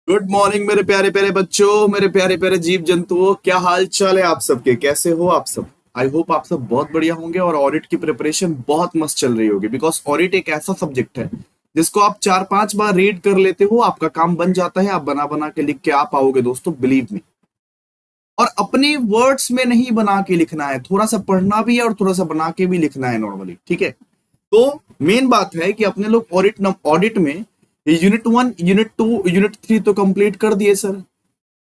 Good morning मेरे प्यारे प्यारे बच्चों, मेरे प्यारे प्यारे जीव जंतुओं। क्या हाल चाल है आप सबके? कैसे हो आप सब? आई होप आप सब बहुत बढ़िया होंगे और ऑडिट की प्रिपरेशन बहुत मस्त चल रही होगी। बिकॉज ऑडिट एक ऐसा सब्जेक्ट है जिसको आप 4-5 बार रीड कर लेते हो, आपका काम बन जाता है। आप बना बना के लिख के आप आओगे दोस्तों, बिलीव मी। और अपने वर्ड्स में नहीं बना के लिखना है, थोड़ा सा पढ़ना भी है और थोड़ा सा बना के भी लिखना है नॉर्मली, ठीक है। तो मेन बात है कि अपने लोग ऑडिट में यूनिट 1 यूनिट 2 यूनिट 3 तो कंप्लीट कर दिए सर।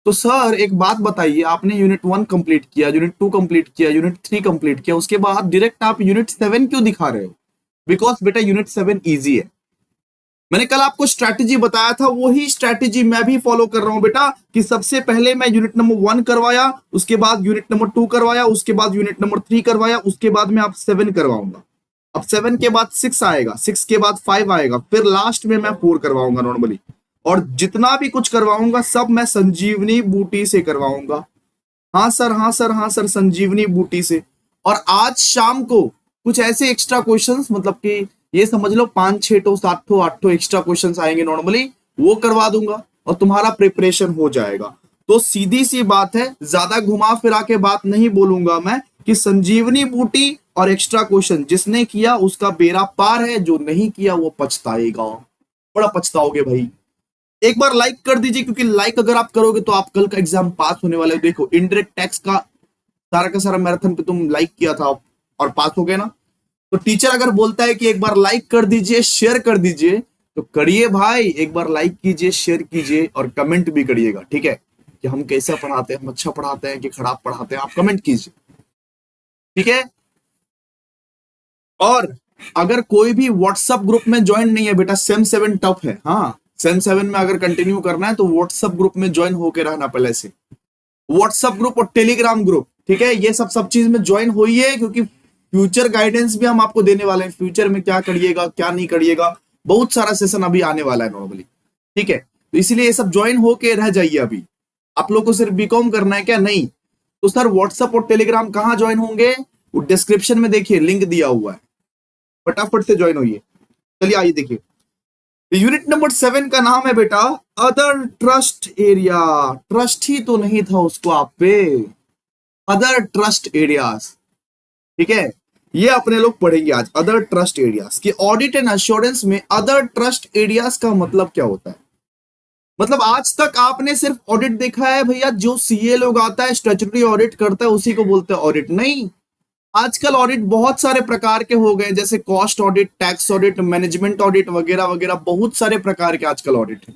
तो सर एक बात बताइए, आपने यूनिट 1 कंप्लीट किया, यूनिट 2 कंप्लीट किया, यूनिट 3 कंप्लीट किया, उसके बाद डायरेक्ट आप यूनिट 7 क्यों दिखा रहे हो? बिकॉज बेटा यूनिट 7 इजी है। मैंने कल आपको स्ट्रैटेजी बताया था, वही स्ट्रैटेजी मैं भी फॉलो कर रहा हूं बेटा। कि सबसे पहले मैं यूनिट नंबर 1 करवाया, उसके बाद यूनिट नंबर 2 करवाया, उसके बाद यूनिट नंबर 3 करवाया, उसके बाद मैं आप 7 करवाऊंगा। अब 7 के बाद 6 आएगा, 6 के बाद 5 आएगा, फिर लास्ट में मैं 4 करवाऊंगा नॉर्मली। और जितना भी कुछ करवाऊंगा सब मैं संजीवनी बूटी से करवाऊंगा। हाँ सर, हाँ सर, हाँ सर, संजीवनी बूटी से। और आज शाम को कुछ ऐसे एक्स्ट्रा क्वेश्चंस, मतलब कि ये समझ लो 5-6 7 8 एक्स्ट्रा क्वेश्चंस आएंगे नॉर्मली, वो करवा दूंगा और तुम्हारा प्रिपरेशन हो जाएगा। तो सीधी सी बात है, ज्यादा घुमा फिरा के बात नहीं बोलूंगा मैं कि संजीवनी बूटी और एक्स्ट्रा क्वेश्चन जिसने किया उसका बेड़ा पार है, जो नहीं किया वो पछताएगा। बड़ा पछताओगे भाई। एक बार लाइक कर दीजिए, क्योंकि लाइक अगर आप करोगे तो आप कल का एग्जाम पास होने वाले हो। देखो इनडायरेक्ट टैक्स का सारा मैराथन पे तुम लाइक किया था और पास हो गए ना। तो टीचर अगर बोलता है कि एक बार लाइक कर दीजिए, शेयर कर दीजिए, तो करिए भाई। एक बार लाइक कीजिए, शेयर कीजिए और कमेंट भी करिएगा, ठीक है। कि हम कैसा पढ़ाते हैं, हम अच्छा पढ़ाते हैं कि खराब पढ़ाते हैं, आप कमेंट कीजिए, ठीक है। और अगर कोई भी व्हाट्सएप ग्रुप में ज्वाइन नहीं है बेटा, सेम 7 टफ है। हाँ, सेम 7 में अगर कंटिन्यू करना है तो व्हाट्सएप ग्रुप में ज्वाइन होके रहना पहले से। व्हाट्सएप ग्रुप और टेलीग्राम ग्रुप, ठीक है, ये सब सब चीज में ज्वाइन होइए, क्योंकि फ्यूचर गाइडेंस भी हम आपको देने वाले हैं। फ्यूचर में क्या करिएगा क्या नहीं करिएगा, बहुत सारा सेशन अभी आने वाला है नॉर्मली, ठीक है। तो इसीलिए ये सब ज्वाइन होके रह जाइए। अभी आप लोग को सिर्फ बीकॉम करना है क्या? नहीं। तो सर व्हाट्सएप और टेलीग्राम कहाँ ज्वाइन होंगे? वो डिस्क्रिप्शन में देखिए, लिंक दिया हुआ है, फटाफट से ज्वाइन होइए। चलिए आइए देखिए, यूनिट नंबर 7 का नाम है बेटा अदर ट्रस्ट एरिया। ट्रस्ट ही तो नहीं था उसको आप पे, अदर ट्रस्ट एरियाज, ठीक है। ये अपने लोग पढ़ेंगे आज, अदर ट्रस्ट एरियाज की ऑडिट एंड अश्योरेंस में अदर ट्रस्ट एरियाज का मतलब क्या होता है। मतलब आज तक आपने सिर्फ ऑडिट देखा है भैया, जो सीए लोग आता है स्टैट्यूटरी ऑडिट करता है उसी को बोलते हैं ऑडिट। नहीं, आजकल ऑडिट बहुत सारे प्रकार के हो गए, जैसे cost audit, tax audit, management audit वगैरह वगैरह, बहुत सारे प्रकार के आजकल ऑडिट है।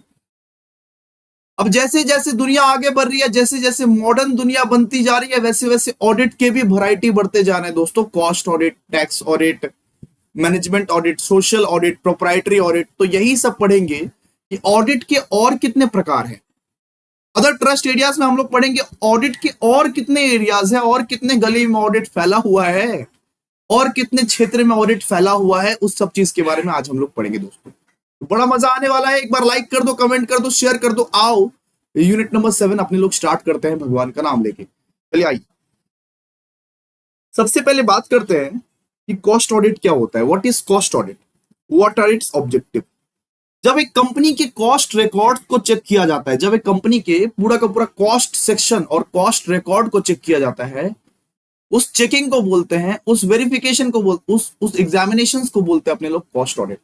अब जैसे जैसे दुनिया आगे बढ़ रही है, जैसे जैसे मॉडर्न दुनिया बनती जा रही है, वैसे वैसे ऑडिट के भी वैरायटी बढ़ते जा रहे हैं दोस्तों। Cost audit, tax audit, management audit, social audit, proprietary audit, तो यही सब पढ़ेंगे कि ऑडिट के और कितने प्रकार हैं। अदर ट्रस्ट एरियाज में हम लोग पढ़ेंगे ऑडिट के और कितने एरियाज है, और कितने गली में ऑडिट फैला हुआ है, और कितने क्षेत्र में ऑडिट फैला हुआ है, उस सब चीज के बारे में आज हम लोग पढ़ेंगे दोस्तों। बड़ा मजा आने वाला है। एक बार लाइक कर दो, कमेंट कर दो, शेयर कर दो। आओ यूनिट नंबर 7 अपने लोग स्टार्ट करते हैं भगवान का नाम लेके। चलिए आइए, सबसे पहले बात करते हैं कि कॉस्ट ऑडिट क्या होता है। What is cost audit, what are its objective. जब एक कंपनी के कॉस्ट रिकॉर्ड को चेक किया जाता है, जब एक कंपनी के पूरा का पूरा कॉस्ट सेक्शन और कॉस्ट रिकॉर्ड को चेक किया जाता है, उस चेकिंग को बोलते हैं, उस वेरिफिकेशन को बोलते, उस एग्जामिनेशन को बोलते हैं अपने लोग कॉस्ट ऑडिट।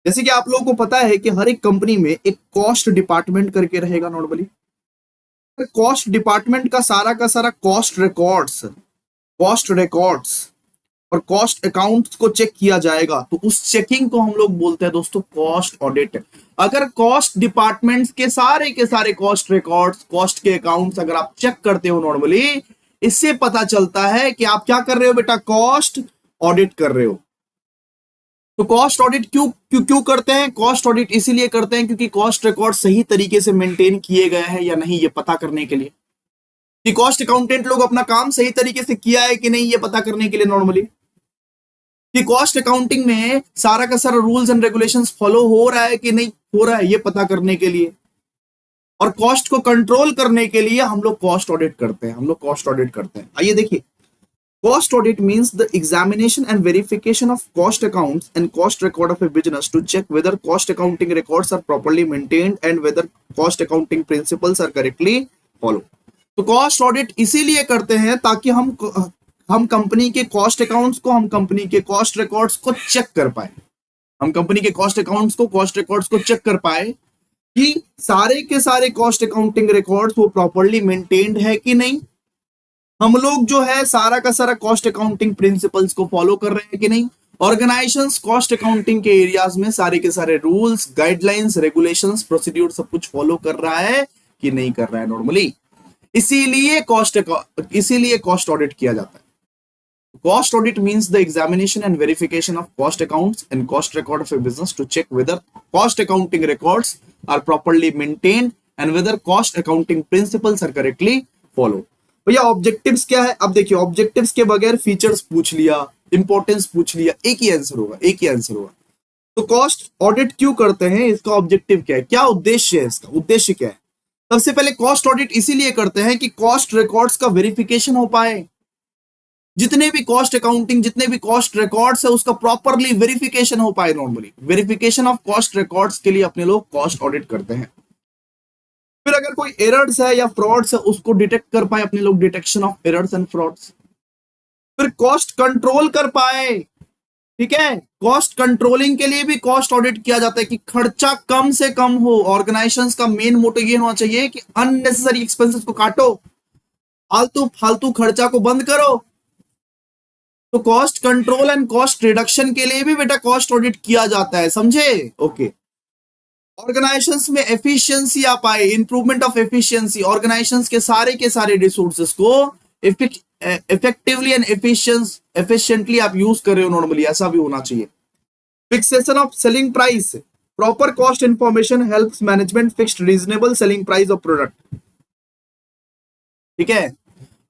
जैसे कि आप लोगों को पता है कि हर एक कंपनी में एक कॉस्ट डिपार्टमेंट करके रहेगा नॉर्मली। कॉस्ट डिपार्टमेंट का सारा कॉस्ट रिकॉर्ड्स और कॉस्ट अकाउंट्स को चेक किया जाएगा, तो उस चेकिंग को हम लोग बोलते हैं दोस्तों कॉस्ट ऑडिट। अगर कॉस्ट डिपार्टमेंट्स के सारे कॉस्ट रिकॉर्ड्स, कॉस्ट के अकाउंट्स अगर आप चेक करते हो नॉर्मली, इससे पता चलता है कि आप क्या कर रहे हो बेटा, कॉस्ट ऑडिट कर रहे हो। तो कॉस्ट ऑडिट क्यों क्यों क्यों करते हैं? कॉस्ट ऑडिट इसीलिए करते हैं क्योंकि कॉस्ट रिकॉर्ड सही तरीके से मेंटेन किए गए हैं या नहीं, ये पता करने के लिए। कि कॉस्ट अकाउंटेंट लोग अपना काम सही तरीके से किया है कि नहीं, ये पता करने के लिए नॉर्मली। कि कॉस्ट अकाउंटिंग में सारा का सारा रूल्स एंड रेगुलेशंस फॉलो हो रहा है कि नहीं हो रहा है, ये पता करने के लिए। और कॉस्ट को कंट्रोल करने के लिए हम लोग कॉस्ट ऑडिट करते हैं, हम लोग कॉस्ट ऑडिट करते हैं। आइए देखिए, Cost audit means the examination and verification of cost accounts and cost record of a business to check whether cost accounting records are properly maintained and whether cost accounting principles are correctly followed. तो cost audit इसीलिए करते हैं ताकि हम company के cost accounts को, हम company के कॉस्ट रिकॉर्ड्स को चेक कर पाए, हम कंपनी के कॉस्ट अकाउंट्स को, कॉस्ट रिकॉर्ड्स को चेक कर पाए कि सारे के सारे कॉस्ट अकाउंटिंग रिकॉर्ड्स वो प्रॉपर्ली मेंटेन्ड है कि नहीं, हम लोग जो है सारा का सारा कॉस्ट अकाउंटिंग प्रिंसिपल्स को फॉलो कर रहे हैं कि नहीं, ऑर्गेनाइजेशंस कॉस्ट अकाउंटिंग के एरियाज में सारे के सारे रूल्स, गाइडलाइंस, रेगुलेशंस, प्रोसीड्यूर सब कुछ फॉलो कर रहा है कि नहीं कर रहा है नॉर्मली। इसीलिए कॉस्ट ऑडिट किया जाता है। Cost audit means the examination and verification of cost accounts and cost record of a business to check whether cost accounting records are properly maintained and whether cost accounting principles are correctly followed. भैया objectives क्या है? अब देखिए, objectives के बगैर features पूछ लिया, importance पूछ लिया, एक ही आंसर होगा। तो कॉस्ट ऑडिट क्यों करते हैं, इसका ऑब्जेक्टिव क्या है, क्या उद्देश्य है, इसका उद्देश्य क्या है? सबसे पहले कॉस्ट ऑडिट इसीलिए करते हैं कि कॉस्ट रिकॉर्ड्स का वेरिफिकेशन हो पाए, जितने भी कॉस्ट अकाउंटिंग, जितने भी कॉस्ट रिकॉर्ड्स है उसका प्रॉपरली वेरिफिकेशन हो पाए। Normally verification of cost records के लिए अपने लोग कॉस्ट ऑडिट करते हैं। फिर अगर कोई एरर्स है या फ्रॉड्स है उसको डिटेक्ट कर पाए अपने लोग, detection of errors and frauds. फिर कॉस्ट कंट्रोल कर पाए, ठीक है, कॉस्ट कंट्रोलिंग के लिए भी कॉस्ट ऑडिट किया जाता है कि खर्चा कम से कम हो। ऑर्गेनाइजेशंस का मेन मोटो ये होना चाहिए कि अननेसेसरी एक्सपेंसेस को काटो, फालतू खर्चा को बंद करो। तो cost control and cost reduction के लिए भी बेटा कॉस्ट ऑडिट किया जाता है, समझे? ओके। ऑर्गेनाइजेशंस में एफिशिएंसी आ पाए, इंप्रूवमेंट ऑफ एफिशिएंसी, ऑर्गेनाइजेशंस के सारे रिसोर्सेस को इफेक्टिवली एंड एफिशिएंटली आप यूज कर रहे हो नॉर्मली, ऐसा भी होना चाहिए। Fixation of selling price, proper cost information helps management fix reasonable selling price of product, ठीक है।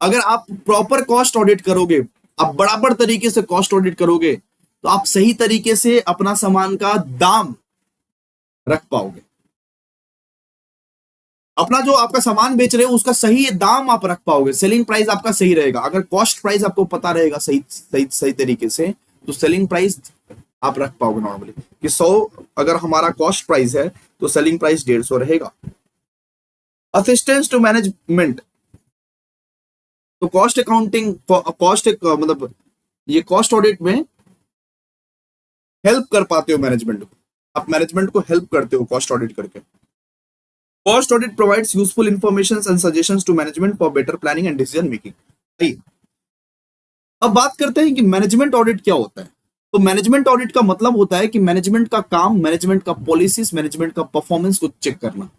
अगर आप प्रॉपर कॉस्ट ऑडिट करोगे, आप बराबर तरीके से कॉस्ट ऑडिट करोगे तो आप सही तरीके से अपना सामान का दाम रख पाओगे। अपना जो आपका सामान बेच रहे हो उसका सही दाम आप रख पाओगे, सेलिंग प्राइस आपका सही रहेगा। अगर कॉस्ट प्राइस आपको पता रहेगा सही तरीके से तो सेलिंग प्राइस आप रख पाओगे नॉर्मली कि 100 अगर हमारा कॉस्ट प्राइस है तो सेलिंग प्राइस 150 रहेगा। असिस्टेंस टू मैनेजमेंट, तो कॉस्ट अकाउंटिंग मतलब ये कॉस्ट ऑडिट में हेल्प कर पाते हो मैनेजमेंट को, आप मैनेजमेंट को हेल्प करते हो कॉस्ट ऑडिट करके। Cost audit provides useful information and suggestions to management for better planning and decision making. अब बात करते हैं कि मैनेजमेंट ऑडिट क्या होता है। तो मैनेजमेंट ऑडिट का मतलब होता है कि मैनेजमेंट का काम, मैनेजमेंट का पॉलिसीज, मैनेजमेंट का परफॉर्मेंस को चेक करना।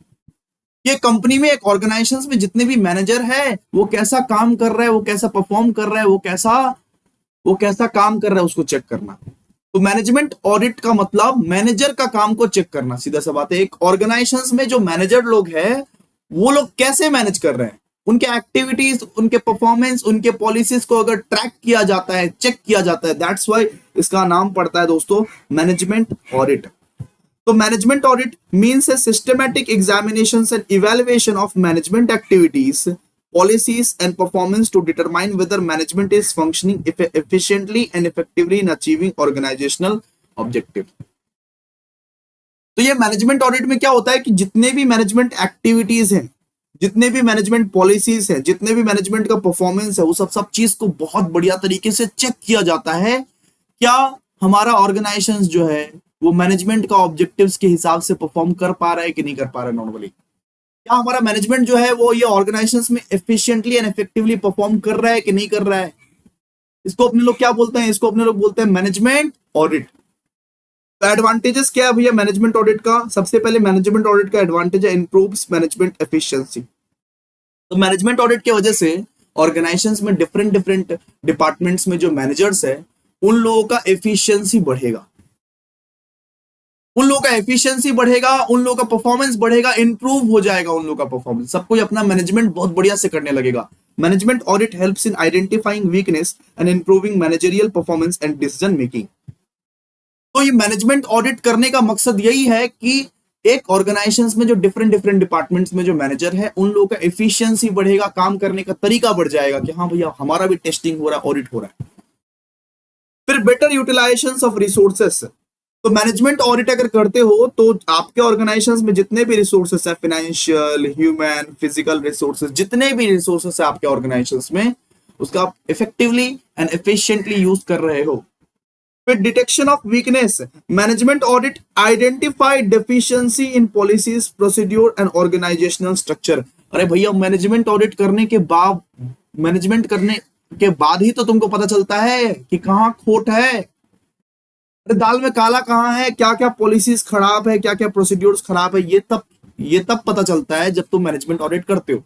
ये कंपनी में, एक ऑर्गेनाइजेशन में जितने भी मैनेजर है वो कैसा काम कर रहा है, वो कैसा परफॉर्म कर रहा है, वो कैसा काम कर रहा है उसको चेक करना। तो मैनेजमेंट ऑडिट का मतलब मैनेजर का काम को चेक करना, सीधा सा बात है। एक ऑर्गेनाइजेशन में जो मैनेजर लोग हैं वो लोग कैसे मैनेज कर रहे हैं, उनके एक्टिविटीज, उनके परफॉर्मेंस, उनके पॉलिसीज को अगर ट्रैक किया जाता है, चेक किया जाता है, दैट्स व्हाई इसका नाम पड़ता है दोस्तों मैनेजमेंट ऑडिट। तो management audit means A systematic examinations and evaluation of management activities, policies and performance to determine whether management is functioning efficiently and effectively in achieving organizational objective। तो ये management audit में क्या होता है कि जितने भी मैनेजमेंट एक्टिविटीज हैं, जितने भी मैनेजमेंट पॉलिसीज हैं, जितने भी मैनेजमेंट का परफॉर्मेंस है, वो सब चीज को बहुत बढ़िया तरीके से चेक किया जाता है। क्या हमारा ऑर्गेनाइजेशन जो है वो मैनेजमेंट का ऑब्जेक्टिव्स के हिसाब से परफॉर्म कर पा रहा है कि नहीं कर पा रहा है नॉर्मली। क्या हमारा मैनेजमेंट जो है वो ये ऑर्गेनाइजेशंस में एफिशिएंटली एंड इफेक्टिवली परफॉर्म कर रहा है कि नहीं कर रहा है, इसको अपने लोग क्या बोलते हैं, इसको अपने लोग बोलते हैं मैनेजमेंट ऑडिट। तो एडवांटेजेस क्या है भैया मैनेजमेंट ऑडिट का? सबसे पहले मैनेजमेंट ऑडिट का एडवांटेज है इंप्रूव्स मैनेजमेंट एफिशिएंसी। तो मैनेजमेंट ऑडिट की वजह से ऑर्गेनाइजेशंस में डिफरेंट डिपार्टमेंट्स में जो मैनेजर्स है उन लोगों का एफिशिएंसी बढ़ेगा, उन लोगों का एफिशिएंसी बढ़ेगा, उन लोगों का परफॉर्मेंस बढ़ेगा, इंप्रूव हो जाएगा उन लोगों का परफॉर्मेंस। सब कोई अपना मैनेजमेंट बहुत बढ़िया से करने लगेगा। Management audit helps in identifying weakness and improving managerial performance and decision making. तो ये मैनेजमेंट ऑडिट करने का मकसद यही है कि एक ऑर्गेनाइजेशन में जो डिफरेंट डिफरेंट डिपार्टमेंट्स में जो मैनेजर है उन लोगों का एफिशिएंसी बढ़ेगा, काम करने का तरीका बढ़ जाएगा कि हाँ भैया हमारा भी टेस्टिंग हो रहा है, ऑडिट हो रहा है। फिर बेटर यूटिलाइजेशन ऑफ रिसोर्सेस। तो मैनेजमेंट ऑडिट अगर करते हो तो आपके ऑर्गेनाइजेशन में जितने भी रिसोर्सेस है, फाइनेंशियल, ह्यूमन, फिजिकल रिसोर्सेस, जितने भी रिसोर्सेस है आपके ऑर्गेनाइजेशन में, उसका आप इफेक्टिवली एंड एफिशिएंटली यूज कर रहे हो। फिर detection of weakness. Management audit identify deficiency in policies, procedure and organisational structure. अरे भैया मैनेजमेंट ऑडिट करने के बाद, मैनेजमेंट करने के बाद ही तो तुमको पता चलता है कि कहाँ खोट है, अरे दाल में काला कहाँ है, क्या क्या पॉलिसीज खराब है, क्या क्या प्रोसीड्यूर्स खराब है, ये तब पता चलता है जब तुम मैनेजमेंट ऑडिट करते हो।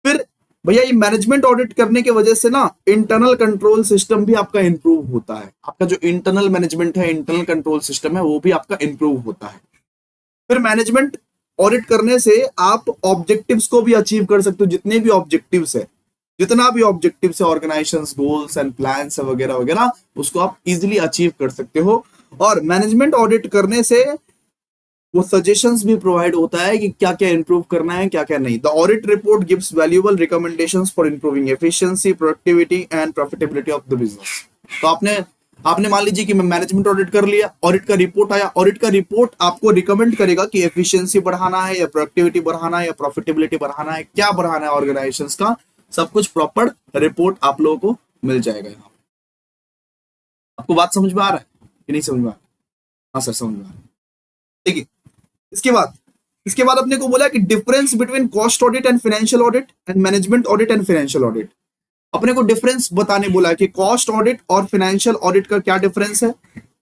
फिर भैया ये मैनेजमेंट ऑडिट करने की वजह से ना इंटरनल कंट्रोल सिस्टम भी आपका इंप्रूव होता है। आपका जो इंटरनल मैनेजमेंट है, इंटरनल कंट्रोल सिस्टम है, वो भी आपका इंप्रूव होता है। फिर मैनेजमेंट ऑडिट करने से आप ऑब्जेक्टिव्स को भी अचीव कर सकते हो। जितने भी ऑब्जेक्टिव्स है, जितना भी ऑब्जेक्टिव्स है, ऑर्गेनाइजेशंस गोल्स एंड प्लान्स है वगैरह वगैरह, उसको आप इजीली अचीव कर सकते हो। और मैनेजमेंट ऑडिट करने से वो सजेशंस भी प्रोवाइड होता है कि क्या क्या इंप्रूव करना है, क्या क्या नहीं। The audit report gives valuable recommendations for improving efficiency, productivity and profitability of the business. तो आपने आपने मान लीजिए कि मैं मैनेजमेंट ऑडिट कर लिया, ऑडिट का रिपोर्ट आया, ऑडिट का रिपोर्ट आपको रिकमेंड करेगा कि एफिशिएंसी बढ़ाना है या प्रोडक्टिविटी बढ़ाना है या प्रॉफिटेबिलिटी बढ़ाना है, क्या बढ़ाना है ऑर्गेनाइजेशंस का, सब कुछ प्रॉपर रिपोर्ट आप लोगों को मिल जाएगा। यहाँ आपको बात समझ में आ रहा है कि नहीं समझ में आ रहा है? हाँ सर समझ में आ रहा है। ठीक है, इसके बाद अपने को बोला कि difference between cost audit and financial audit and management audit and financial audit. अपने को डिफरेंस बताने बोला कि कॉस्ट ऑडिट और फाइनेंशियल ऑडिट का क्या डिफरेंस है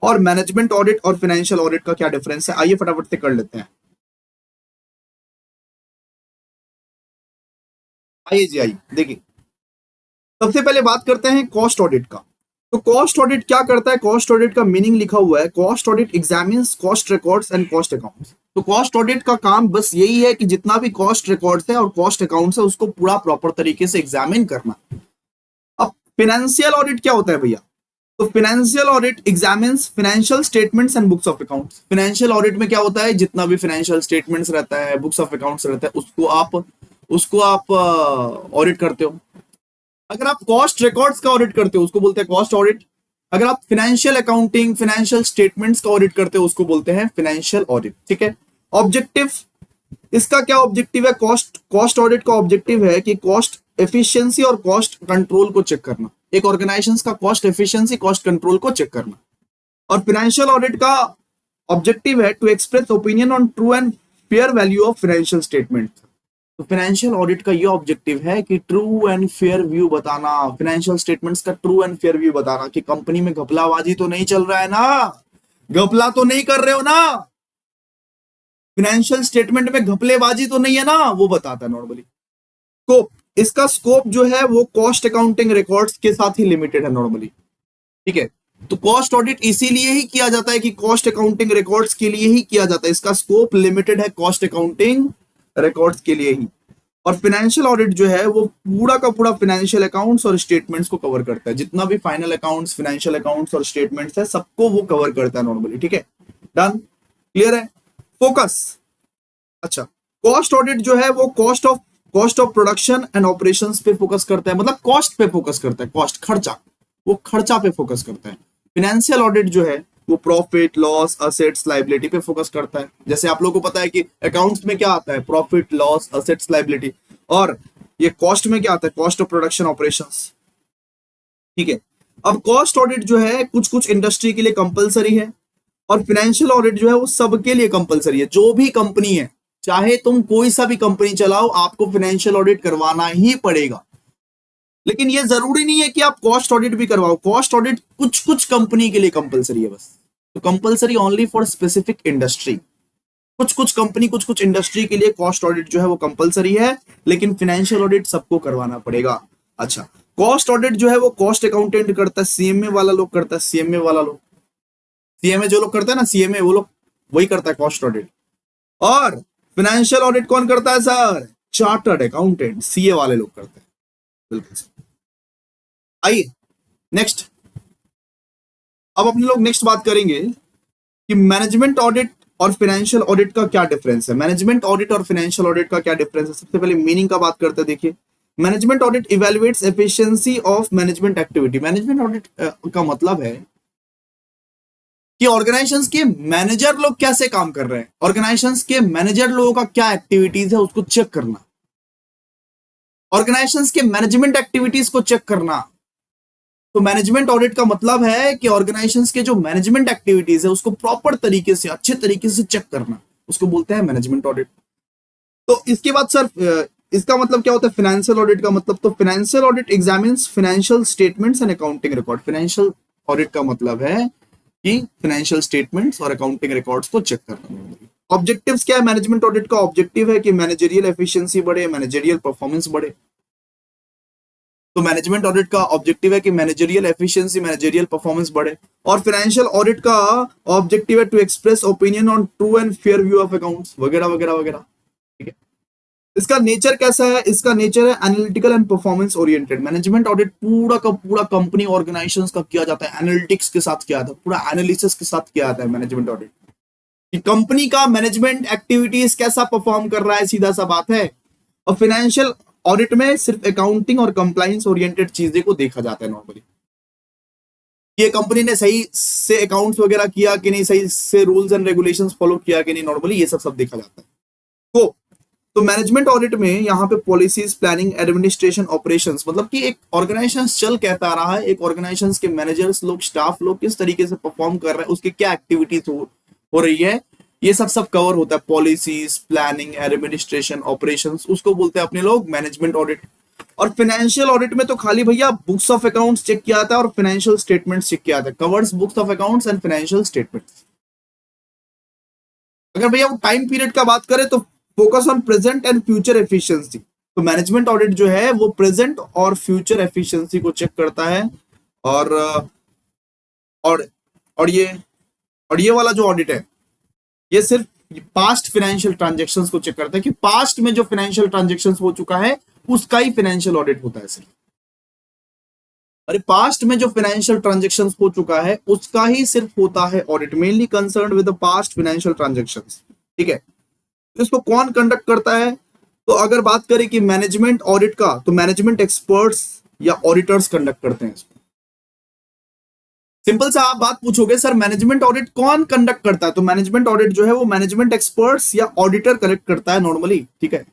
और मैनेजमेंट ऑडिट और फाइनेंशियल ऑडिट का क्या डिफरेंस है। आइए फटाफट से कर लेते हैं। आइए जी आइए, देखिए सबसे पहले बात करते हैं कॉस्ट ऑडिट का। तो कॉस्ट ऑडिट क्या करता है, कॉस्ट ऑडिट का मीनिंग लिखा हुआ है, cost audit examines cost records and cost accounts. तो कॉस्ट ऑडिट का काम बस यही है कि जितना भी कॉस्ट रिकॉर्ड्स है और कॉस्ट अकाउंट्स है उसको पूरा प्रॉपर तरीके से एग्जामिन करना। अब फाइनेंशियल ऑडिट क्या होता है भैया, तो financial audit examines financial statements and books of accounts. Financial audit में क्या होता है, जितना भी फाइनेंशियल स्टेटमेंट्स रहता है, बुक्स ऑफ अकाउंट्स रहता है, उसको आप ऑडिट करते हो। अगर आप कॉस्ट रिकॉर्ड्स का ऑडिट करते हो उसको बोलते हैं कॉस्ट ऑडिट। अगर आप फाइनेंशियल अकाउंटिंग, फाइनेंशियल स्टेटमेंट्स का ऑडिट करते हो उसको बोलते हैं फाइनेंशियल ऑडिट। ठीक है, ऑब्जेक्टिव, इसका क्या ऑब्जेक्टिव है, कॉस्ट ऑडिट का ऑब्जेक्टिव है कि कॉस्ट एफिशिएंसी और कॉस्ट कंट्रोल को चेक करना, एक ऑर्गेनाइजेशन का कॉस्ट एफिशिएंसी, कॉस्ट कंट्रोल को चेक करना। और फाइनेंशियल ऑडिट का ऑब्जेक्टिव है to express opinion on true and fair value of financial statement. तो फाइनेंशियल ऑडिट का ये ऑब्जेक्टिव है कि ट्रू एंड फेयर व्यू बताना, फाइनेंशियल स्टेटमेंट्स का ट्रू एंड फेयर व्यू बताना कि कंपनी में घपलाबाजी तो नहीं चल रहा है ना, घपला तो नहीं कर रहे हो ना, फाइनेंशियल स्टेटमेंट में घपलेबाजी तो नहीं है ना, वो बताता है नॉर्मली। स्कोप, इसका स्कोप जो है वो कॉस्ट अकाउंटिंग रिकॉर्ड्स के साथ ही लिमिटेड है नॉर्मली। ठीक है, तो कॉस्ट ऑडिट इसीलिए ही किया जाता है कि कॉस्ट अकाउंटिंग रिकॉर्ड्स के लिए ही किया जाता है, इसका स्कोप लिमिटेड है कॉस्ट अकाउंटिंग रिकॉर्ड्स के लिए ही। और फाइनेंशियल ऑडिट जो है वो पूरा का पूरा फाइनेंशियल अकाउंट्स और स्टेटमेंट्स को कवर करता है, जितना भी फाइनल अकाउंट्स, फाइनेंशियल अकाउंट्स और स्टेटमेंट्स है सबको वो कवर करता है नॉर्मली। ठीक है, डन, क्लियर है। फोकस, अच्छा कॉस्ट ऑडिट जो है वो cost of production and operations पे फोकस करता है, मतलब कॉस्ट पे फोकस करता है, कॉस्ट खर्चा, वो खर्चा पे फोकस करता है। फाइनेंशियल ऑडिट जो है वो प्रॉफिट लॉस असेट्स लाइबिलिटी पे फोकस करता है। जैसे आप लोगों को पता है कि अकाउंट्स में क्या आता है, प्रॉफिट लॉस असेट्स लाइबिलिटी, और ये कॉस्ट में क्या आता है, कॉस्ट ऑफ प्रोडक्शन ऑपरेशंस। ठीक है, अब कॉस्ट ऑडिट जो है कुछ कुछ इंडस्ट्री के लिए कंपलसरी है और फाइनेंशियल ऑडिट जो है वो सबके लिए कंपलसरी है। जो भी कंपनी है, चाहे तुम कोई सा भी कंपनी चलाओ, आपको फाइनेंशियल ऑडिट करवाना ही पड़ेगा। लेकिन ये जरूरी नहीं है कि आप कॉस्ट ऑडिट भी करवाओ, कॉस्ट ऑडिट कुछ कुछ कंपनी के लिए कंपलसरी है बस, तो compulsory only for specific industry. कुछ कुछ कंपनी, कुछ कुछ इंडस्ट्री के लिए कॉस्ट ऑडिट जो है वो कंपलसरी है, लेकिन फाइनेंशियल ऑडिट सबको करवाना पड़ेगा। अच्छा, कॉस्ट ऑडिट जो है वो कॉस्ट अकाउंटेंट करता है, सीएमए वाला लोग करता है, सीएमए वाला लोग, सीएमए जो लोग करता है ना, सीएमए वो लोग वही करता है कॉस्ट ऑडिट। और फाइनेंशियल ऑडिट कौन करता है सर, चार्टर्ड अकाउंटेंट, सीए वाले लोग करते हैं। बिल्कुल। आइए नेक्स्ट, अब अपने लोग नेक्स्ट बात करेंगे कि मैनेजमेंट ऑडिट और फाइनेंशियल ऑडिट का क्या डिफरेंस है? मैनेजमेंट ऑडिट और फाइनेंशियल ऑडिट का क्या डिफरेंस है? सबसे पहले मीनिंग का बात करते हैं। देखिए, management audit evaluates efficiency of management activity. Management audit का मतलब है कि ऑर्गेनाइजेशंस के मैनेजर लोग कैसे काम कर रहे हैं, ऑर्गेनाइजेशंस के मैनेजर लोगों का क्या एक्टिविटीज है उसको चेक करना, ऑर्गेनाइजेशंस के मैनेजमेंट एक्टिविटीज को चेक करना। तो मैनेजमेंट ऑडिट का मतलब है कि ऑर्गेनाइजेशंस के जो मैनेजमेंट एक्टिविटीज है उसको प्रॉपर तरीके से, अच्छे तरीके से चेक करना, उसको बोलते हैं मैनेजमेंट ऑडिट। तो इसके बाद सर इसका मतलब क्या होता है फाइनेंशियल ऑडिट का मतलब? तो financial audit examines financial statements and accounting record. Financial audit का मतलब है कि फाइनेंशियल स्टेटमेंट्स और अकाउंटिंग रिकॉर्ड्स को चेक करना। ऑब्जेक्टिव्स क्या है मैनेजमेंट ऑडिट का? ऑब्जेक्टिव है कि मैनेजरियल एफिशिएंसी बढ़े, मैनेजरियल परफॉर्मेंस बढ़े। तो मैनेजमेंट ऑडिट का ऑब्जेक्टिव है कि मैनेजरियल एफिशिएंसी, मैनेजरियल परफॉर्मेंस बढ़े। और फाइनेंशियल ऑडिट का ऑब्जेक्टिव है to express opinion on true and fair view of accounts, वगैरह वगैरह वगैरह। ठीक है, इसका नेचर कैसा है? इसका नेचर है analytical and performance oriented. Management audit पूरा का पूरा कंपनी ऑर्गेनाइजेशंस का किया जाता है, एनालिटिक्स के साथ किया जाता है, पूरा एनालिसिस के साथ किया जाता है मैनेजमेंट ऑडिट कि कंपनी का मैनेजमेंट एक्टिविटीज कैसा परफॉर्म कर रहा है, सीधा सा बात है। और फाइनेंशियल ऑडिट में सिर्फ अकाउंटिंग और कंप्लायंस ओरिएंटेड चीजें को देखा जाता है नॉर्मली, ये कंपनी ने सही से अकाउंट्स वगैरह किया कि नहीं, सही से रूल्स एंड रेगुलेशंस फॉलो किया कि नहीं, नॉर्मली ये सब देखा जाता है। तो मैनेजमेंट ऑडिट में यहाँ पे पॉलिसीज, प्लानिंग, एडमिनिस्ट्रेशन, ऑपरेशंस, मतलब कि एक ऑर्गेनाइजेशन चल कहता आ रहा है, एक ऑर्गेनाइजेशन के मैनेजर्स लोग, स्टाफ लोग किस तरीके से परफॉर्म कर रहे हैं, उसकी क्या एक्टिविटीज हो रही है, ये सब कवर होता है। पॉलिसीज, प्लानिंग, एडमिनिस्ट्रेशन, ऑपरेशंस, उसको बोलते हैं अपने लोग मैनेजमेंट ऑडिट। और फाइनेंशियल ऑडिट में तो खाली भैया बुक्स ऑफ अकाउंट्स चेक किया जाता है और फाइनेंशियल स्टेटमेंट्स चेक किया जाता है, covers books of accounts and financial statements. अगर भैया वो टाइम पीरियड का बात करें तो focus on present and future efficiency. तो मैनेजमेंट ऑडिट जो है वो प्रेजेंट और फ्यूचर एफिशिएंसी को चेक करता है। और और और ये और ये वाला जो ऑडिट है ये सिर्फ पास्ट फाइनेंशियल ट्रांजैक्शंस को चेक करता है कि पास्ट में जो फाइनेंशियल ट्रांजैक्शंस हो चुका है उसका ही फाइनेंशियल ऑडिट होता है सिर्फ। अरे पास्ट में जो फाइनेंशियल ट्रांजैक्शंस हो चुका है उसका ही सिर्फ होता है audit, mainly concerned with the past financial transactions. ठीक है, इसको कौन कंडक्ट करता है? तो अगर बात करें कि मैनेजमेंट ऑडिट का, तो मैनेजमेंट एक्सपर्ट्स या ऑडिटर्स कंडक्ट करते हैं इसको। सिंपल सा आप बात पूछोगे सर मैनेजमेंट ऑडिट कौन कंडक्ट करता है, तो मैनेजमेंट ऑडिट जो है वो मैनेजमेंट एक्सपर्ट्स या ऑडिटर कलेक्ट करता है नॉर्मली। ठीक है,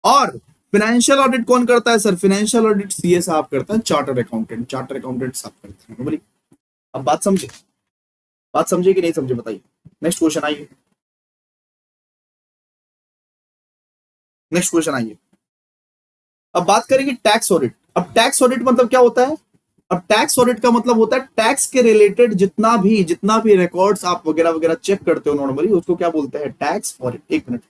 और फाइनेंशियल ऑडिट कौन करता है सर? फाइनेंशियल ऑडिट सीए साहब करता है, चार्टर अकाउंटेंट साहब करते हैं नॉर्मली। अब बात समझे कि नहीं समझे बताइए। नेक्स्ट क्वेश्चन आइए, अब बात करेंगे टैक्स ऑडिट। अब टैक्स ऑडिट मतलब क्या होता है? अब टैक्स ऑडिट का मतलब होता है टैक्स के रिलेटेड जितना भी रिकॉर्ड्स आप वगैरह वगैरह चेक करते हो नॉर्मली, उसको क्या बोलते हैं? Tax audit. एक मिनट,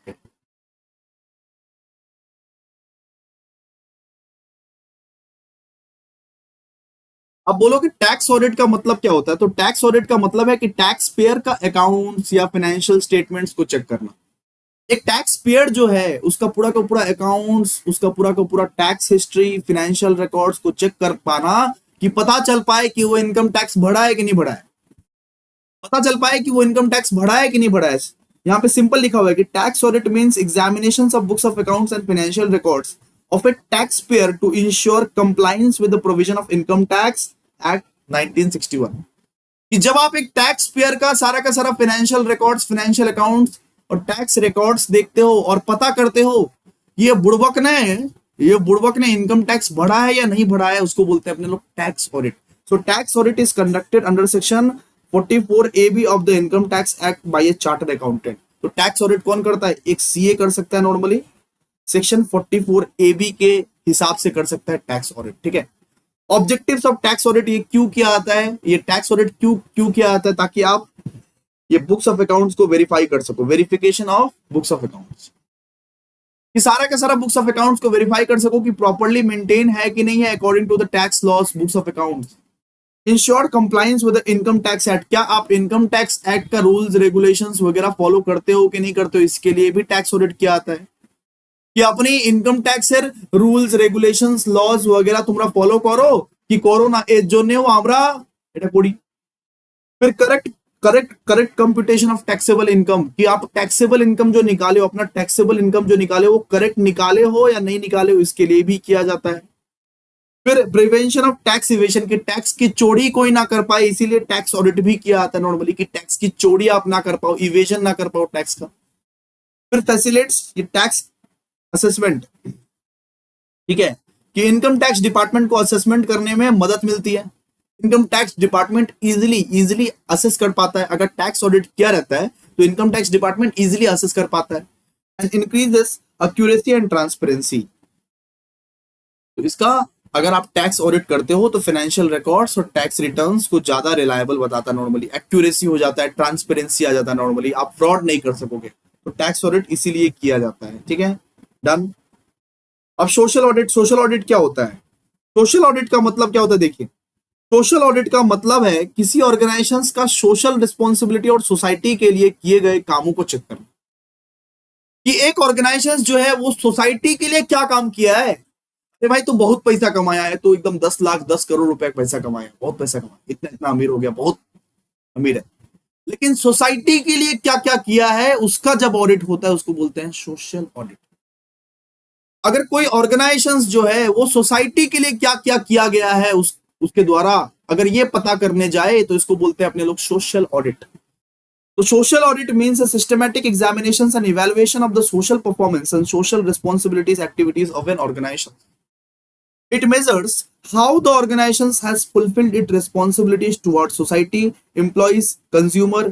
अब बोलो कि टैक्स ऑडिट का मतलब क्या होता है? तो टैक्स ऑडिट का मतलब है कि टैक्स पेयर का अकाउंट्स या फाइनेंशियल स्टेटमेंट्स को चेक करना। एक टैक्स पेयर जो है उसका पूरा का पूरा अकाउंट्स, उसका पूरा का पूरा टैक्स हिस्ट्री, फाइनेंशियल रिकॉर्ड्स को चेक कर पाना कि पता चल पाए कि वो इनकम टैक्स भरा है कि नहीं भरा है, पता चल पाए कि वो इनकम टैक्स भरा है कि नहीं भरा है। यहाँ पे सिंपल लिखा हुआ है कि tax audit means examination of books of accounts and financial records of a tax payer to ensure compliance with the provision of income tax act 1961। कि जब आप एक टैक्स पेयर का सारा फाइनेंशियल रिकॉर्ड्स, फाइनेंशियल अकाउंट्स और tax records देखते हो और पता करते हो ये बुड़बक ने इनकम टैक्स भरा है या नहीं भरा है, उसको बोलते हैं अपने लोग tax audit. So tax audit is conducted under section 44 AB of the income tax act by A chartered accountant. तो टैक्स ऑडिट कौन करता है? एक सीए कर सकता है नॉर्मली, सेक्शन 44 AB के हिसाब से कर सकता है टैक्स ऑडिट। ठीक है, ऑब्जेक्टिव्स ऑफ टैक्स ऑडिट, ये क्यों किया आता है, ये टैक्स ऑडिट क्यों किया आता है? ताकि आप ये बुक्स ऑफ अकाउंट्स को वेरीफाई कर सको, verification of books of accounts, कि सारा का सारा बुक्स ऑफ अकाउंट्स को वेरीफाई कर सको कि प्रॉपर्ली मेंटेन है कि नहीं है according to the tax laws books of accounts. Ensure compliance with the income tax act, क्या आप इनकम टैक्स एक्ट का रूल्स रेगुलेशंस वगैरह फॉलो करते हो कि नहीं करते हो, इसके लिए भी टैक्स ऑडिट किया आता है कि अपनी income tax rules regulations laws वगैरह तुमरा फॉलो करो कि कोरोना এর জন্য আমরা এটা করি। फिर correct correct correct computation of taxable income, कि आप टैक्सेबल इनकम जो निकाले हो, अपना टैक्सेबल इनकम जो निकाले वो करेक्ट निकाले हो या नहीं निकाले हो, इसके लिए भी किया जाता है। फिर प्रिवेंशन ऑफ टैक्स इवेशन, की टैक्स की चोरी कोई ना कर पाए, इसीलिए टैक्स ऑडिट भी किया जाता है नॉर्मली, कि टैक्स की चोरी आप ना कर पाओ, इवेजन ना कर पाओ टैक्स का। फिर फैसिलिटेट्स ये टैक्स असेसमेंट, ठीक है, कि इनकम टैक्स डिपार्टमेंट को असेसमेंट करने में मदद मिलती है। Income tax department easily easily assess कर पाता है, अगर टैक्स ऑडिट किया रहता है तो income tax department easily assess कर पाता है। And increases accuracy and transparency, तो इसका अगर आप टैक्स ऑडिट करते हो तो फाइनेंशियल रिकॉर्ड्स और टैक्स रिटर्न्स को ज्यादा रिलायबल बताता है नॉर्मली, एक्यूरेसी हो जाता है, ट्रांसपेरेंसी आ जाता है नॉर्मली, आप फ्रॉड नहीं कर सकोगे, तो टैक्स ऑडिट इसीलिए किया जाता है। ठीक है, डन। अब सोशल ऑडिट, सोशल ऑडिट क्या होता है? सोशल ऑडिट का मतलब क्या होता है? देखिए, सोशल ऑडिट का मतलब है किसी ऑर्गेनाइजेशन का सोशल रिस्पॉन्सिबिलिटी और सोसाइटी के लिए किए गए कामों को चेक करना, कि एक ऑर्गेनाइजेशन जो है वो सोसाइटी के लिए क्या काम किया है। अरे भाई तो बहुत पैसा कमाया है, तो एकदम 10 लाख 10 करोड़ रुपए का पैसा कमाया, बहुत पैसा कमाया, इतना इतना अमीर हो गया, बहुत अमीर है, लेकिन सोसाइटी के लिए क्या क्या किया है उसका जब ऑडिट होता है उसको बोलते हैं सोशल ऑडिट। अगर कोई ऑर्गेनाइजेशन जो है वो सोसाइटी के लिए क्या क्या किया गया है उसके द्वारा अगर ये पता करने जाए तो इसको बोलते हैं अपने लोग सोशल ऑडिट। तो social audit means a systematic examinations and evaluation of the social performance and social responsibilities activities of an organization. It measures how the organization has fulfilled its responsibilities towards society, employees, consumer,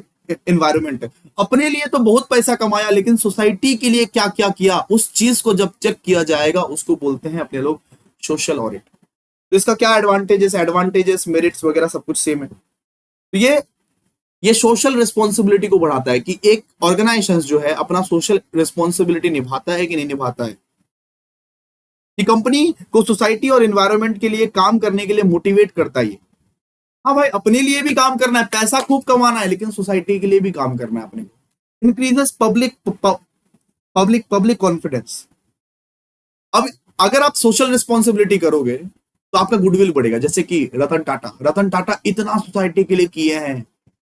environment. अपने लिए तो बहुत पैसा कमाया, लेकिन society के लिए क्या क्या किया उस चीज को जब चेक किया जाएगा उसको बोलते हैं अपने लोग सोशल ऑडिट। तो इसका क्या एडवांटेजेस मेरिट्स वगैरह सब कुछ सेम है। तो ये सोशल रिस्पॉन्सिबिलिटी को बढ़ाता है कि एक ऑर्गेनाइजेशन जो है अपना सोशल रिस्पॉन्सिबिलिटी निभाता है कि नहीं निभाता है, कि कंपनी को सोसाइटी और एनवायरनमेंट के लिए काम करने के लिए मोटिवेट करता है। हाँ भाई, अपने लिए भी काम करना है, पैसा खूब कमाना है, लेकिन सोसाइटी के लिए भी काम करना है अपने को। Increases public confidence. अब अगर आप सोशल रिस्पॉन्सिबिलिटी करोगे तो आपका गुडविल बढ़ेगा, जैसे कि रतन टाटा इतना सोसाइटी के लिए किए हैं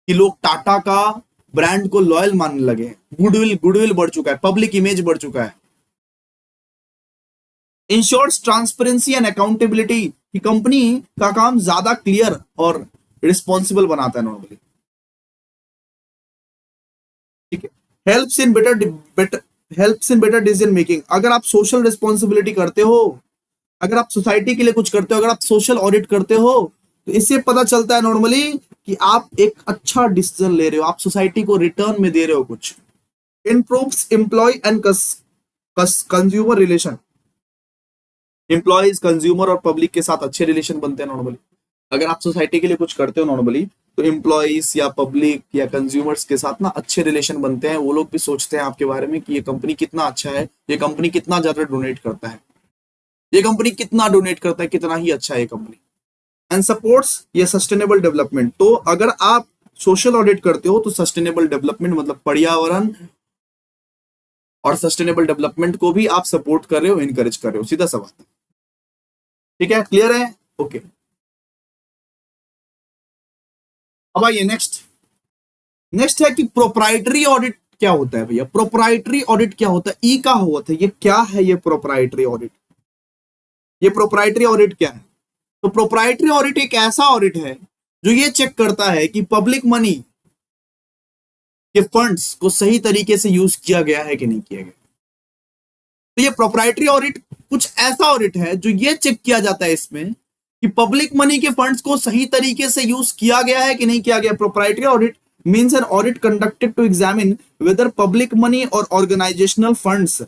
कि लोग टाटा का ब्रांड को लॉयल मानने लगे, गुडविल बढ़ चुका है, पब्लिक इमेज बढ़ चुका है। इंश्योर्स ट्रांसपेरेंसी एंड अकाउंटेबिलिटी, कि कंपनी का काम ज्यादा क्लियर और रिस्पॉन्सिबल बनाता है नॉर्मली। ठीक है, helps in better decision making. अगर आप सोशल रिस्पॉन्सिबिलिटी करते हो, अगर आप सोसाइटी के लिए कुछ करते हो, अगर आप सोशल ऑडिट करते हो, तो इससे पता चलता है नॉर्मली कि आप एक अच्छा डिसीजन ले रहे हो, आप सोसाइटी को रिटर्न में दे रहे हो कुछ। Improves employee and consumer relation, employees, consumer और पब्लिक के साथ अच्छे रिलेशन बनते हैं नॉर्मली। अगर आप सोसाइटी के लिए कुछ करते हो नॉर्मली, तो एम्प्लॉयज या पब्लिक या कंज्यूमर्स के साथ ना अच्छे रिलेशन बनते हैं, वो लोग भी सोचते हैं आपके बारे में कि ये कंपनी कितना अच्छा है, ये कंपनी कितना ज्यादा डोनेट करता है, ये कंपनी कितना डोनेट करता है, कितना ही अच्छा है ये कंपनी। एंड सपोर्ट्स ये सस्टेनेबल डेवलपमेंट। तो अगर आप सोशल ऑडिट करते हो तो सस्टेनेबल डेवलपमेंट मतलब पर्यावरण और सस्टेनेबल डेवलपमेंट को भी आप सपोर्ट कर रहे हो, इनकरेज कर रहे हो, सीधा सा बात है। ठीक है, क्लियर है? ओके, अब आइए नेक्स्ट है कि प्रोप्राइटरी ऑडिट क्या होता है भैया। प्रोप्राइटरी ऑडिट क्या होता है? ई का होता है, ये क्या है ये प्रोप्राइटरी ऑडिट? ये प्रोप्राइटरी ऑडिट क्या है? तो प्रोप्राइटरी ऑडिट एक ऐसा ऑडिट है जो ये चेक करता है कि पब्लिक मनी के फंड्स को सही तरीके से यूज किया गया है कि नहीं किया गया। तो ये प्रोप्राइटरी ऑडिट कुछ ऐसा ऑडिट है जो ये चेक किया जाता है इसमें कि पब्लिक मनी के फंड्स को सही तरीके से यूज किया गया है कि नहीं किया गया। Proprietary audit means an audit conducted to examine whether public money और organisational funds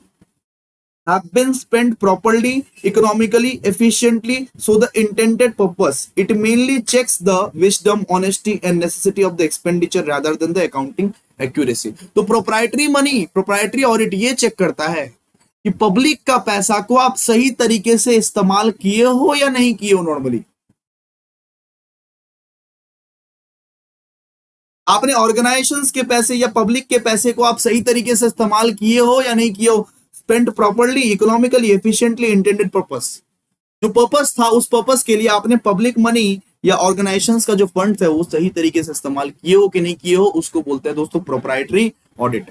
have been spent properly, economically, efficiently, so the intended purpose. It mainly checks the wisdom, honesty and necessity of the expenditure rather than the accounting accuracy. तो proprietary money, proprietary audit ये check करता है कि public का पैसा को आप सही तरीके से इस्तेमाल किए हो या नहीं किए हो। नॉर्मली आपने ऑर्गेनाइजेशंस के पैसे या पब्लिक के पैसे को आप सही तरीके से इस्तेमाल किए हो या नहीं किए हो। Spent properly, economically, efficiently, intended purpose. जो पर्पस था उस पर्पस के लिए आपने पब्लिक मनी या ऑर्गेनाइजेशंस का जो फंड्स है वो सही तरीके से इस्तेमाल किए हो कि नहीं किए हो, उसको बोलते हैं दोस्तों प्रोप्राइटरी ऑडिट।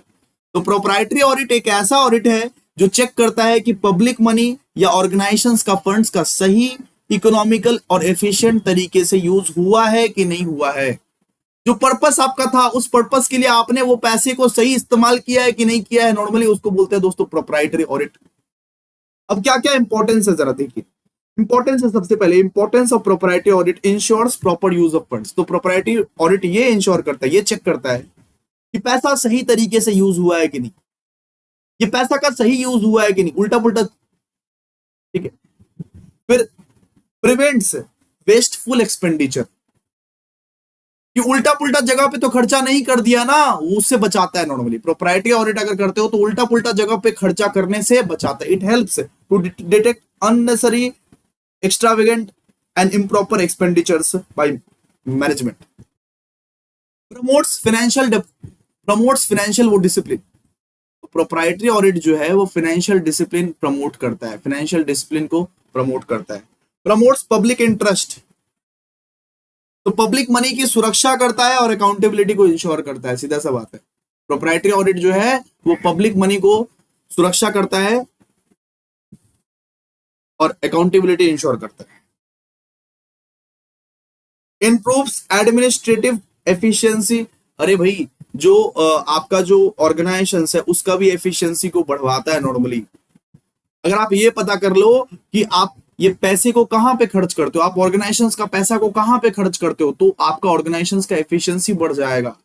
तो प्रोप्राइटरी ऑडिट एक ऐसा ऑडिट है जो चेक करता है कि पब्लिक मनी या ऑर्गेनाइजेशंस का फंड्स का सही, इकोनॉमिकल और एफिशिएंट तरीके से यूज हुआ है कि नहीं हुआ है। जो पर्पस आपका था उस पर्पस के लिए आपने वो पैसे को सही इस्तेमाल किया है कि नहीं किया है, नॉर्मली उसको बोलते हैं दोस्तों प्रोप्राइटरी ऑडिट। अब क्या क्या इंपॉर्टेंस है जरा देखिए। इंपॉर्टेंस है सबसे पहले, importance of proprietary audit ensures proper use of funds. तो प्रोप्राइटरी ऑडिट ये इंश्योर करता है, ये चेक करता है कि पैसा सही तरीके से यूज हुआ है कि नहीं, ये पैसा का सही यूज हुआ है कि नहीं, उल्टा पुल्टा, ठीक है। फिर प्रिवेंट्स वेस्टफुल एक्सपेंडिचर, कि उल्टा पुल्टा जगह पे तो खर्चा नहीं कर दिया ना, उससे बचाता है। नॉर्मली प्रोप्राइटरी ऑडिट अगर करते हो तो उल्टा पुल्टा जगह पे खर्चा करने से बचाता है। It helps to detect unnecessary, extravagant and improper expenditures by management. Promotes financial वो डिसिप्लिन। प्रोप्राइटरी ऑडिट जो है वो फाइनेंशियल डिसिप्लिन प्रमोट करता है, फाइनेंशियल डिसिप्लिन को प्रमोट करता है। प्रमोट्स पब्लिक इंटरेस्ट, तो पब्लिक मनी की सुरक्षा करता है और अकाउंटेबिलिटी को इंश्योर करता है, सीधा सा बात है। प्रोप्राइटरी ऑडिट जो है वो पब्लिक मनी को सुरक्षा करता है और अकाउंटेबिलिटी इंश्योर करता है। इंप्रूव्स एडमिनिस्ट्रेटिव एफिशिएंसी, अरे भाई जो आपका जो ऑर्गेनाइजेशन है उसका भी एफिशिएंसी को बढ़वाता है। नॉर्मली अगर आप ये पता कर लो कि आप ये पैसे को कहां पे खर्च करते हो, आप ऑर्गेनाइजेशन का पैसा को कहां पे खर्च करते हो, तो आपका ऑर्गेनाइजेशन का एफिशिएंसी बढ़ जाएगा,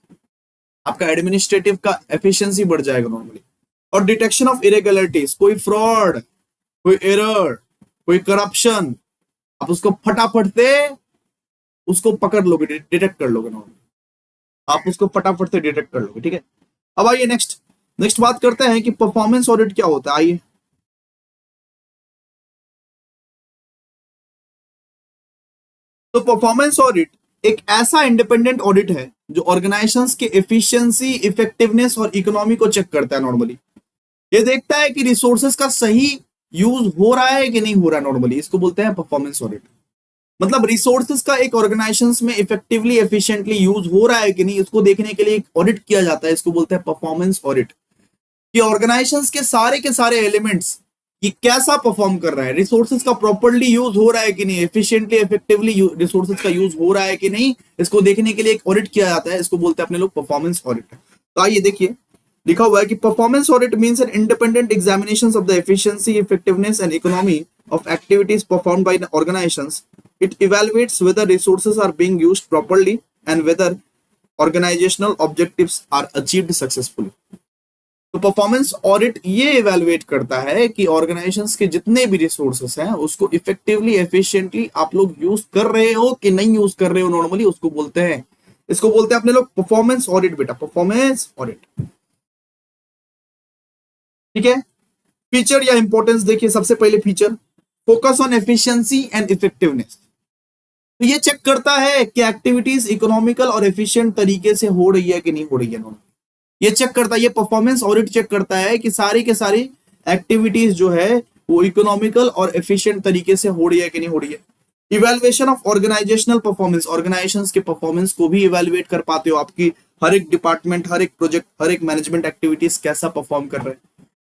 आपका एडमिनिस्ट्रेटिव का एफिशिएंसी बढ़ जाएगा नॉर्मली। और डिटेक्शन ऑफ इरेगुलरिटीज, कोई फ्रॉड, कोई एरर, कोई करप्शन, आप उसको फटाफट से उसको पकड़ लोगे, डिटेक्ट कर लोगे नॉर्मली, आप उसको फटाफट से डिटेक्ट कर लोगे, ठीक है। अब आइए नेक्स्ट बात करते हैं कि परफॉर्मेंस ऑडिट क्या होता है। आइए, तो परफॉर्मेंस ऑडिट एक ऐसा इंडिपेंडेंट ऑडिट है जो ऑर्गेनाइजेशंस के एफिशिएंसी, इफेक्टिवनेस और इकोनॉमी को चेक करता है। नॉर्मली ये देखता है कि रिसोर्सेस का सही यूज हो रहा है कि नहीं हो रहा है, नॉर्मली इसको बोलते हैं परफॉर्मेंस ऑडिट। मतलब रिसोर्सेज का एक ऑर्गेनाइजेशन में इफेक्टिवली एफिशिएंटली यूज हो रहा है कि नहीं, इसको देखने के लिए एक ऑडिट किया जाता है, इसको बोलते हैं परफॉर्मेंस ऑडिट। कि ऑर्गेनाइजेशंस के सारे एलिमेंट्स ये कैसा परफॉर्म कर रहा है, रिसोर्सेज का प्रॉपर्ली यूज हो रहा है कि नहीं, एफिशिएंटली इफेक्टिवली रिसोर्सेज का यूज हो रहा है कि नहीं, इसको देखने के लिए एक ऑडिट किया जाता है, इसको बोलते हैं अपने लोग परफॉर्मेंस ऑडिट। तो आइए देखिए, लिखा हुआ है कि performance audit means an independent examination of the efficiency, effectiveness and economy of activities performed by organizations. It evaluates whether resources are being used properly and whether organizational objectives are achieved successfully. तो performance audit ये evaluate करता है कि organisations के जितने भी resources हैं उसको इफेक्टिवली, एफिशिएंटली आप लोग यूज कर रहे हो कि नहीं यूज कर रहे हो, नॉर्मली उसको बोलते हैं, इसको बोलते हैं अपने लोग परफॉर्मेंस ऑडिट। बेटा परफॉर्मेंस ऑडिट, ठीक है। फीचर या इंपॉर्टेंस देखिए, सबसे पहले feature focus on efficiency and effectiveness. तो ये चेक करता है कि एक्टिविटीज इकोनॉमिकल और एफिशिएंट तरीके से हो रही है कि नहीं हो रही है। ये चेक करता है, ये परफॉर्मेंस ऑडिट चेक करता है कि सारी के सारी एक्टिविटीज जो है वो इकोनॉमिकल और एफिशिएंट तरीके से हो रही है कि नहीं हो रही है। Evaluation of organisational performance, organisations के परफॉर्मेंस को भी इवेल्युएट कर पाते हो, आपकी हर एक डिपार्टमेंट, हर एक प्रोजेक्ट, हर एक मैनेजमेंट एक्टिविटीज कैसा परफॉर्म कर रहे हैं।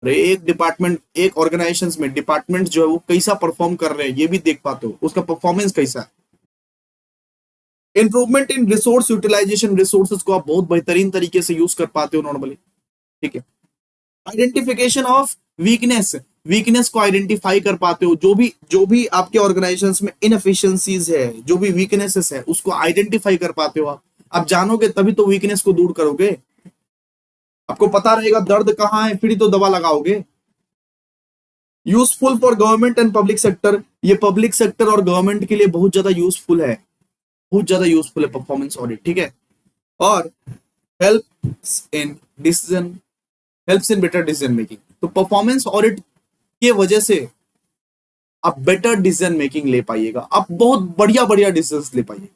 एक डिपार्टमेंट, एक ऑर्गेनाइजेशन में डिपार्टमेंट जो है वो कैसा परफॉर्म कर रहे हैं ये भी देख पाते हो, उसका परफॉर्मेंस कैसा है। Improvement in resource utilisation, resources को आप बहुत बेहतरीन तरीके से यूज कर पाते हो नॉर्मली, ठीक है। आइडेंटिफिकेशन ऑफ वीकनेस, वीकनेस को आइडेंटिफाई कर पाते हो, जो भी आपके ऑर्गेनाइजेशन में इनएफिशिएंसीज है, जो भी वीकनेसेस है उसको आइडेंटिफाई कर पाते हो। आप जानोगे तभी तो वीकनेस को दूर करोगे, आपको पता रहेगा दर्द कहां है फिर ही तो दवा लगाओगे। Useful for government and public sector, ये पब्लिक सेक्टर और गवर्नमेंट के लिए बहुत ज्यादा यूजफुल है, बहुत ज्यादा यूजफुल है परफॉर्मेंस ऑडिट, ठीक है। और helps in better decision making, तो परफॉर्मेंस ऑडिट की वजह से आप बेटर डिसीजन मेकिंग ले पाइएगा, आप बहुत बढ़िया बढ़िया डिसीजन ले पाइएगा।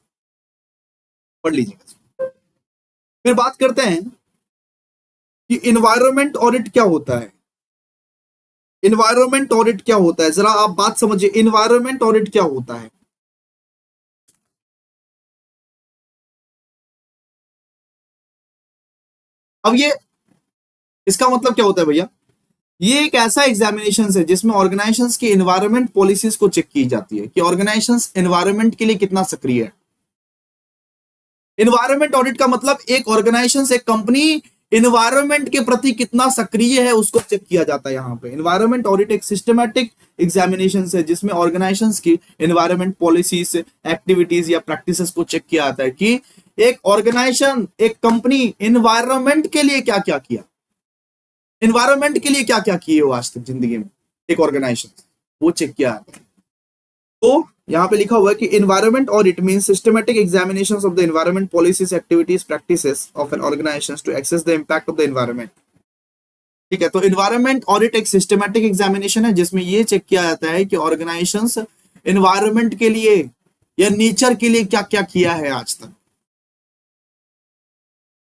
पढ़ लीजिएगा। फिर बात करते हैं कि इन्वायरमेंट ऑडिट क्या होता है। इन्वायरमेंट ऑडिट क्या होता है, जरा आप बात समझिए, इन्वायरमेंट ऑडिट क्या होता है। अब ये इसका मतलब क्या होता है भैया, ये एक ऐसा एग्जामिनेशन है जिसमें ऑर्गेनाइजेशंस की एनवायरनमेंट पॉलिसीज को चेक की जाती है कि ऑर्गेनाइजेशंस एनवायरनमेंट के लिए कितना सक्रिय है। एनवायरनमेंट ऑडिट का मतलब एक ऑर्गेनाइजेशन, एक कंपनी एनवायरनमेंट के प्रति कितना सक्रिय है उसको चेक किया जाता है। यहाँ पे एनवायरनमेंट ऑडिट एक सिस्टमैटिक एग्जामिनेशन है जिसमें ऑर्गेनाइजेशंस की एनवायरनमेंट पॉलिसीज, एक्टिविटीज या प्रैक्टिसेस को चेक किया जाता है कि एक ऑर्गेनाइजेशन, एक कंपनी एनवायरनमेंट के लिए क्या क्या किया, एनवायरनमेंट के लिए क्या क्या किए हो आज तक जिंदगी में एक ऑर्गेनाइजेशन, वो चेक किया जाता है। तो यहाँ पे लिखा हुआ है कि environment audit means systematic examination of the environment policies, activities, practices of an organisation to access the impact of the environment. ठीक है, तो एनवायरनमेंट ऑडिट एक सिस्टमैटिक एग्जामिनेशन है जिसमें ये चेक किया जाता है कि ऑर्गेनाइजेशंस एनवायरनमेंट के लिए या नेचर के लिए क्या क्या किया है आज तक।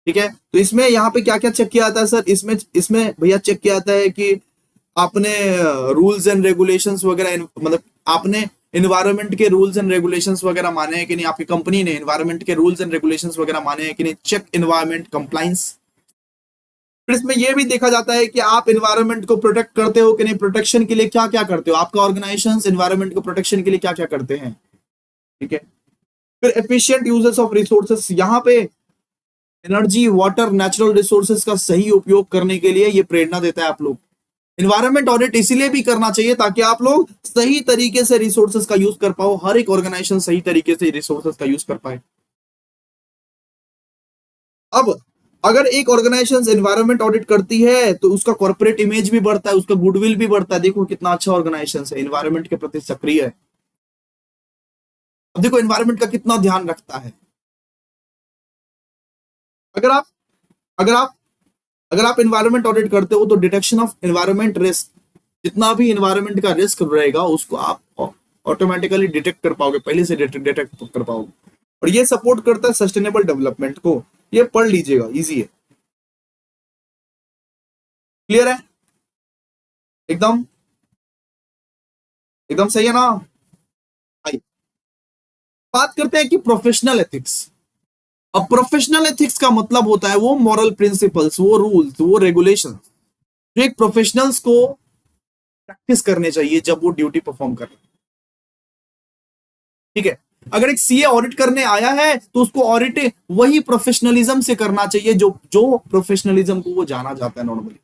ठीक है, तो इसमें यहाँ पे क्या क्या चेक किया जाता है सर, इसमें इसमें भैया चेक किया जाता है कि आपने रूल्स एंड रेगुलेशंस वगैरह, मतलब आपने एनवायरनमेंट के रूल्स एंड रेगुलेशंस वगैरह माने हैं कि नहीं, आपकी कंपनी ने एनवायरनमेंट के रूल्स एंड रेगुलेशंस वगैरह माने हैं कि नहीं, चेक एनवायरनमेंट कंप्लायंस। फिर इसमें यह भी देखा जाता है कि आप एनवायरनमेंट को प्रोटेक्ट करते हो कि नहीं, प्रोटेक्शन के लिए क्या क्या करते हो, आपका ऑर्गेनाइजेशन एनवायरनमेंट को प्रोटेक्शन के लिए क्या क्या करते हैं। ठीक है, फिर एफिशिएंट यूजेस ऑफ रिसोर्सेस, यहाँ पे एनर्जी, वाटर, नेचुरल रिसोर्सेस का सही उपयोग करने के लिए ये प्रेरणा देता है आप लोग। एनवायरनमेंट ऑडिट इसीलिए भी करना चाहिए ताकि आप लोग सही तरीके से रिसोर्सेज का यूज कर पाओ, हर एक ऑर्गेनाइजेशन सही तरीके से रिसोर्सेज का यूज कर पाए। अब अगर एक ऑर्गेनाइजेशन एनवायरनमेंट ऑडिट करती है तो उसका कॉर्पोरेट इमेज भी बढ़ता है, उसका गुडविल भी बढ़ता है, देखो कितना अच्छा ऑर्गेनाइजेशन है, एनवायरनमेंट के प्रति सक्रिय है। अब देखो एनवायरनमेंट का कितना ध्यान रखता है। अगर आप अगर आप अगर आप एनवायरनमेंट ऑडिट करते हो तो डिटेक्शन ऑफ एनवायरनमेंट रिस्क, जितना भी एनवायरनमेंट का रिस्क रहेगा उसको आप ऑटोमेटिकली डिटेक्ट कर पाओगे, पहले से डिटेक्ट कर पाओगे, और ये सपोर्ट करता है सस्टेनेबल डेवलपमेंट को। ये पढ़ लीजिएगा, इजी है। क्लियर है, एकदम एकदम सही है ना। आइए बात करते हैं कि प्रोफेशनल एथिक्स। अब प्रोफेशनल एथिक्स का मतलब होता है वो मॉरल प्रिंसिपल्स, वो रूल्स, वो रेगुलेशन जो एक प्रोफेशनल्स को प्रैक्टिस करने चाहिए जब वो ड्यूटी परफॉर्म कर रहे हैं। ठीक है, अगर एक सीए ऑडिट करने आया है तो उसको ऑडिट वही प्रोफेशनलिज्म से करना चाहिए जो जो प्रोफेशनलिज्म को वो जाना जाता है नॉर्मली।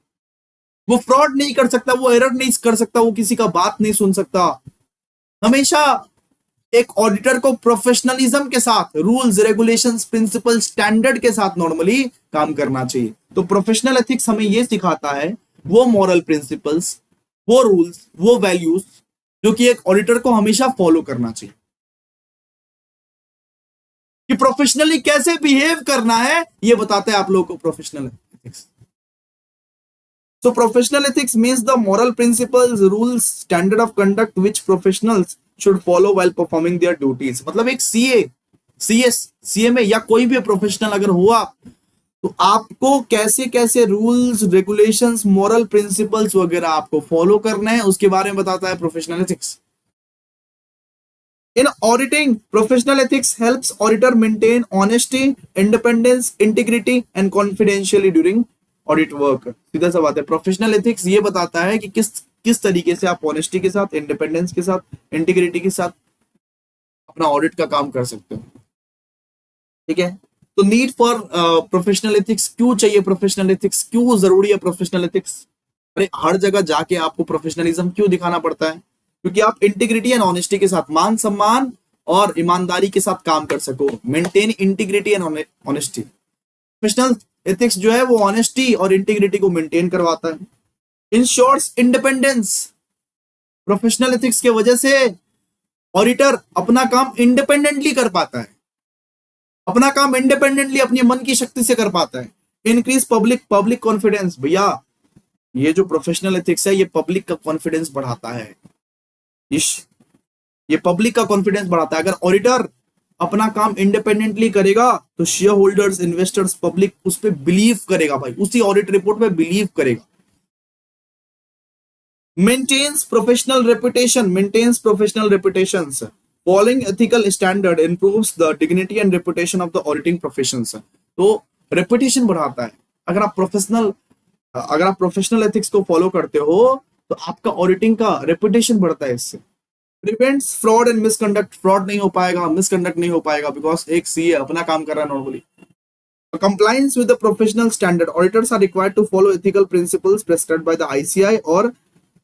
वो फ्रॉड नहीं कर सकता, वो एरर नहीं कर सकता, वो किसी का बात नहीं सुन सकता। हमेशा एक ऑडिटर को प्रोफेशनलिज्म के साथ, रूल्स, रेगुलेशंस, प्रिंसिपल, स्टैंडर्ड के साथ नॉर्मली काम करना चाहिए। तो प्रोफेशनल एथिक्स हमें यह सिखाता है वो मॉरल प्रिंसिपल्स, वो रूल्स, वो वैल्यूज जो कि एक ऑडिटर को हमेशा फॉलो करना चाहिए, कि प्रोफेशनली कैसे बिहेव करना है ये बताता है आप लोगों को professional ethics. So professional ethics means the moral principles, rules, standard of conduct which professionals should follow while performing their duties। मतलब एक सीए में या कोई भी प्रोफेशनल अगर हुआ तो आपको कैसे कैसे रूल्स, रेगुलेशंस, मॉरल प्रिंसिपल्स वगैरह आपको फॉलो करना है उसके बारे में बताता है professional ethics. In auditing, professional ethics helps auditor maintain honesty, independence, integrity and confidentiality during audit work. सीधा सा बात है, प्रोफेशनल एथिक्स ये बताता है कि किस तरीके से आप ऑनेस्टी के साथ, इंडिपेंडेंस के साथ, इंटीग्रिटी के साथ अपना ऑडिट का काम कर सकते हो। ठीक है, तो नीड फॉर प्रोफेशनल एथिक्स, क्यों चाहिए प्रोफेशनल एथिक्स, क्यों जरूरी है प्रोफेशनल एथिक्स। अरे हर जगह जाके आपको प्रोफेशनलिज्म क्यों दिखाना पड़ता है, क्योंकि आप इंटीग्रिटी एंड ऑनेस्टी के साथ, मान सम्मान और ईमानदारी के साथ काम कर सको। Maintain integrity and honesty. Professional ethics जो है वो ऑनेस्टी और इंटीग्रिटी को मेंटेन करवाता है। इंश्योर्स इंडिपेंडेंस, प्रोफेशनल एथिक्स के वजह से ऑडिटर अपना काम इंडिपेंडेंटली कर पाता है, अपना काम इंडिपेंडेंटली अपनी मन की शक्ति से कर पाता है। इंक्रीज पब्लिक कॉन्फिडेंस, भैया ये जो प्रोफेशनल एथिक्स है ये पब्लिक का कॉन्फिडेंस बढ़ाता है। ये पब्लिक का कॉन्फिडेंस बढ़ाता है। अगर ऑडिटर अपना काम इंडिपेंडेंटली करेगा तो शेयर होल्डर्स, इन्वेस्टर्स, पब्लिक उस पर बिलीव करेगा, भाई उसी ऑडिट रिपोर्ट पे बिलीव करेगा। Maintains professional reputation, following ethical standard improves the dignity and reputation of the auditing professions. तो रेपुटेशन बढ़ाता है। अगर आप प्रोफेशनल एथिक्स को फॉलो करते हो तो आपका ऑडिटिंग का रेपुटेशन बढ़ता है इससे। Prevents fraud and misconduct, fraud नहीं हो पाएगा, मिसकंडक्ट नहीं हो पाएगा, बिकॉज एक सीए अपना काम कर रहा है normally. Compliance with the professional standard, auditors are required to follow ethical principles prescribed by the ICI और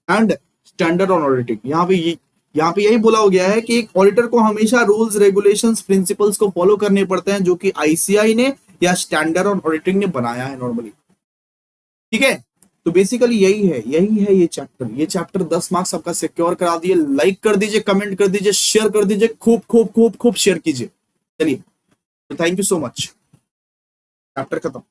and standard on auditing। यहाँ पे यही बोला हो गया है कि एक ऑडिटर को हमेशा रूल्स रेगुलेशंस प्रिंसिपल्स को फॉलो करने पड़ते हैं जो कि आईसीआई ने या स्टैंडर्ड ऑन ऑडिटिंग ने बनाया है नॉर्मली। ठीक है, तो बेसिकली यही है ये चैप्टर 10 मार्क्स आपका सिक्योर करा दिए। लाइक कर दीजिए, कमेंट कर दीजिए, शेयर कर दीजिए, खूब खूब खूब खूब शेयर कीजिए। चलिए, thank you so much. Chapter खत्म।